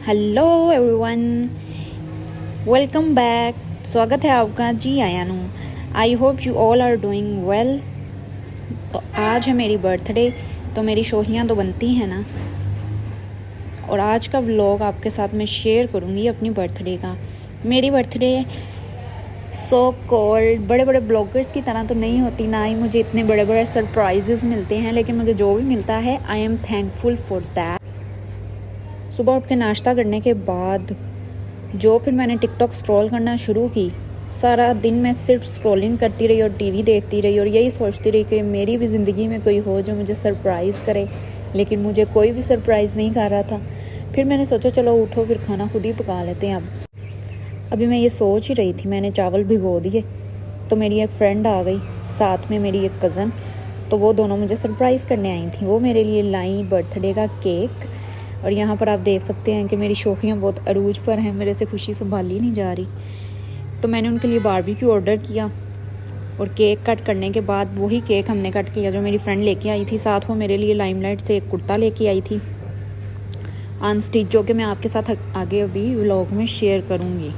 Hello everyone, welcome back. स्वागत है आपका जी आयानू। I hope you all are doing well. तो आज है मेरी बर्थडे, तो मेरी शोहियाँ तो बनती हैं ना। और आज का व्लॉग आपके साथ मैं शेयर करूँगी अपनी बर्थडे का। मेरी बर्थडे सो कॉल्ड बड़े बड़े ब्लॉगर्स की तरह तो नहीं होती, ना ही मुझे इतने बड़े बड़े सरप्राइजेज़ मिलते हैं, लेकिन मुझे जो भी मिलता है I am thankful for that. सुबह उठ के नाश्ता करने के बाद जो फिर मैंने टिकटॉक स्क्रॉल करना शुरू की, सारा दिन मैं सिर्फ स्क्रॉलिंग करती रही और टीवी देखती रही और यही सोचती रही कि मेरी भी ज़िंदगी में कोई हो जो मुझे सरप्राइज़ करे, लेकिन मुझे कोई भी सरप्राइज़ नहीं कर रहा था। फिर मैंने सोचा चलो उठो, फिर खाना खुद ही पका लेते हैं। अभी मैं ये सोच ही रही थी, मैंने चावल भिगो दिए तो मेरी एक फ्रेंड आ गई, साथ में मेरी एक कज़न। तो वो दोनों मुझे सरप्राइज़ करने आई थी। वो मेरे लिए लाई बर्थडे का केक। और यहाँ पर आप देख सकते हैं कि मेरी शोखियाँ बहुत अरूज पर हैं, मेरे से खुशी संभाली नहीं जा रही। तो मैंने उनके लिए बारबेक्यू ऑर्डर किया और केक कट करने के बाद वही केक हमने कट किया जो मेरी फ्रेंड लेके आई थी। साथ वो मेरे लिए लाइमलाइट से एक कुर्ता लेके आई थी अनस्टिच, जो कि मैं आपके साथ आगे अभी व्लॉग में शेयर करूँगी।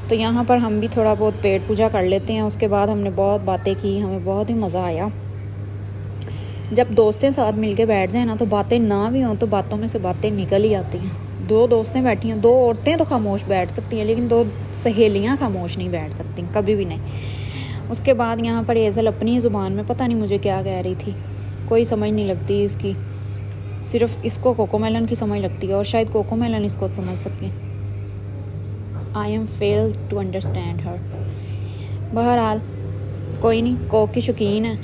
तो यहाँ पर हम भी थोड़ा बहुत पेट पूजा कर लेते हैं। उसके बाद हमने बहुत बातें की, हमें बहुत ही मज़ा आया। जब दोस्तें साथ मिलके बैठ जाए ना, तो बातें ना भी हों तो बातों में से बातें निकल ही आती हैं। दो दोस्तें बैठी हैं, दो औरतें तो खामोश बैठ सकती हैं, लेकिन दो सहेलियां खामोश नहीं बैठ सकती, कभी भी नहीं। उसके बाद यहाँ पर एज़ल अपनी ज़ुबान में पता नहीं मुझे क्या कह रही थी, कोई समझ नहीं लगती इसकी। सिर्फ इसको कोकोमेलन की समझ लगती है और शायद कोकोमेलन इसको समझ सके। I am fail to understand her. बहरहाल कोई नहीं, कोक की शौकीन है,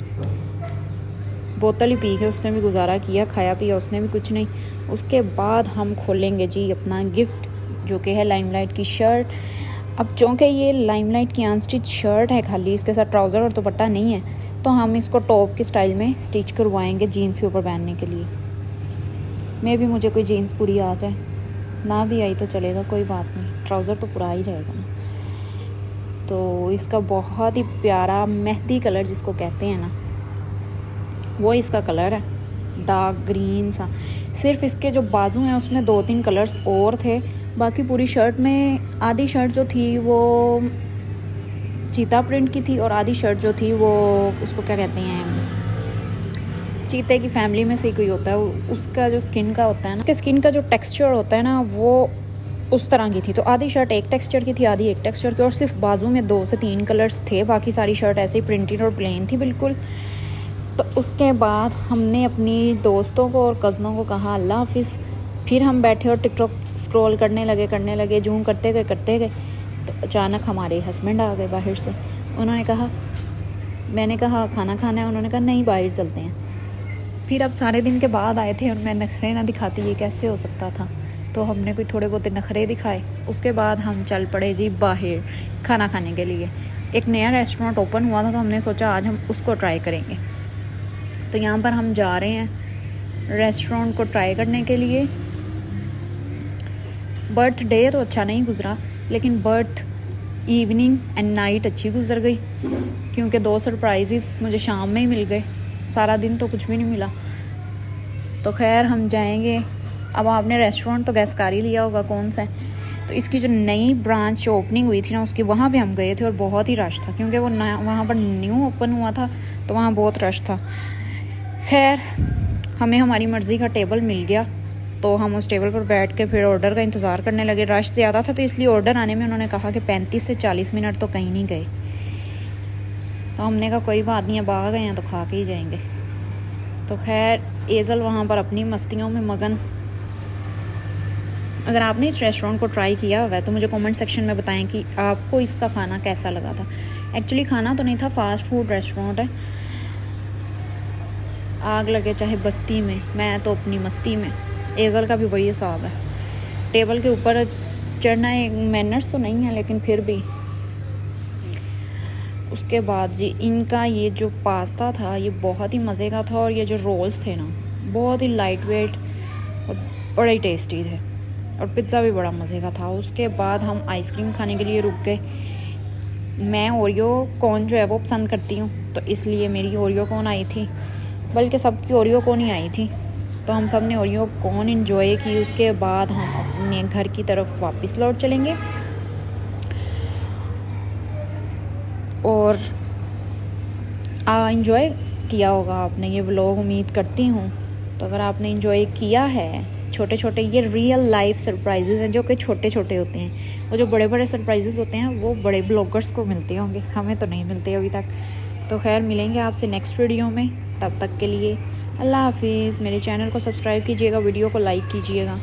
बोतल ही पी के उसने भी गुजारा किया, खाया पिया उसने भी कुछ नहीं। उसके बाद हम खोलेंगे जी अपना गिफ्ट, जो कि है लाइमलाइट की शर्ट। अब चूँकि ये लाइमलाइट की अनस्टिच शर्ट है खाली, इसके साथ ट्राउज़र और दुपट्टा नहीं है, तो हम इसको टॉप के स्टाइल में स्टिच करवाएंगे जीन्स के ऊपर पहनने के लिए। मे भी मुझे कोई जीन्स पूरी आ जाए, ना भी आई तो चलेगा, कोई बात नहीं, ट्राउज़र तो पूरा ही जाएगा ना। तो इसका बहुत ही प्यारा मेहंदी कलर जिसको कहते हैं ना, वो इसका कलर है, डार्क ग्रीन सा। सिर्फ इसके जो बाजू हैं उसमें 2-3 कलर्स और थे, बाकी पूरी शर्ट में आधी शर्ट जो थी वो चीता प्रिंट की थी और आधी शर्ट जो थी वो उसको क्या कहते हैं, चीते की फैमिली में से ही कोई होता है, उसका जो स्किन का होता है ना, उसके स्किन का जो टेक्सचर होता है ना, वो उस तरह की थी। तो आधी शर्ट एक टेक्सचर की थी, आधी एक टेक्सचर की, और सिर्फ बाजू में 2 से 3 कलर्स थे, बाकी सारी शर्ट ऐसे ही प्रिंटेड और प्लेन थी बिल्कुल। तो उसके बाद हमने अपनी दोस्तों को और कज़नों को कहा अल्लाह हाफिज़। फिर हम बैठे और टिकटॉक स्क्रॉल करने लगे, जूम करते गए। तो अचानक हमारे हस्बैंड आ गए बाहर से। उन्होंने कहा, मैंने कहा खाना खाना है, उन्होंने कहा नहीं बाहर चलते हैं। फिर अब सारे दिन के बाद आए थे और मैं नखरे ना दिखाती, ये कैसे हो सकता था। तो हमने कोई थोड़े बहुत नखरे दिखाए। उसके बाद हम चल पड़े जी बाहर खाना खाने के लिए। एक नया रेस्टोरेंट ओपन हुआ था, तो हमने सोचा आज हम उसको ट्राई करेंगे। तो यहाँ पर हम जा रहे हैं रेस्टोरेंट को ट्राई करने के लिए। बर्थडे तो अच्छा नहीं गुजरा, लेकिन बर्थ इवनिंग एंड नाइट अच्छी गुजर गई, क्योंकि 2 सरप्राइजेस मुझे शाम में ही मिल गए, सारा दिन तो कुछ भी नहीं मिला। तो खैर हम जाएंगे। अब आपने रेस्टोरेंट तो गैस कर ही लिया होगा कौन सा है। तो इसकी जो नई ब्रांच ओपनिंग हुई थी ना, उसकी वहाँ पे हम गए थे और बहुत ही रश था, क्योंकि वो वहाँ पर न्यू ओपन हुआ था, तो वहाँ बहुत रश था। खैर हमें हमारी मर्ज़ी का टेबल मिल गया, तो हम उस टेबल पर बैठ के फिर ऑर्डर का इंतज़ार करने लगे। रश ज़्यादा था, तो इसलिए ऑर्डर आने में उन्होंने कहा कि 35 से 40 मिनट तो कहीं नहीं गए। तो हमने कहा कोई बात नहीं, अब आ गए हैं तो खा के ही जाएंगे। तो खैर एज़ल वहाँ पर अपनी मस्तियों में मगन। अगर आपने इस रेस्टोरेंट को ट्राई किया हुआ है तो मुझे कमेंट सेक्शन में बताएं कि आपको इसका खाना कैसा लगा था। एक्चुअली खाना तो नहीं था, फास्ट फूड रेस्टोरेंट है। आग लगे चाहे बस्ती में, मैं तो अपनी मस्ती में। एज़ल का भी वही हिसाब है, टेबल के ऊपर चढ़ना एक मैनर्स तो नहीं है, लेकिन फिर भी। उसके बाद जी इनका ये जो पास्ता था ये बहुत ही मज़े का था, और ये जो रोल्स थे ना बहुत ही लाइट वेट और बड़े ही टेस्टी थे, और पिज़्ज़ा भी बड़ा मज़े का था। उसके बाद हम आइसक्रीम खाने के लिए रुक गए। मैं ओरियो कॉर्न जो है वो पसंद करती हूँ, तो इसलिए मेरी ओरियो कॉर्न आई थी, बल्कि सबकी ओरियो कॉर्न ही आई थी। तो हम सब ने ओरियो कॉर्न एंजॉय की। उसके बाद हम अपने घर की तरफ वापस लौट चलेंगे। और एंजॉय किया होगा आपने ये व्लॉग, उम्मीद करती हूँ। तो अगर आपने एंजॉय किया है, छोटे छोटे ये रियल लाइफ सरप्राइजेज़ हैं जो कि छोटे छोटे होते हैं। वो जो बड़े बड़े सरप्राइजेज़ होते हैं वो बड़े ब्लॉगर्स को मिलते होंगे, हमें तो नहीं मिलते अभी तक। तो खैर मिलेंगे आपसे नेक्स्ट वीडियो में, तब तक के लिए अल्लाह हाफिज़। मेरे चैनल को सब्सक्राइब कीजिएगा, वीडियो को लाइक कीजिएगा।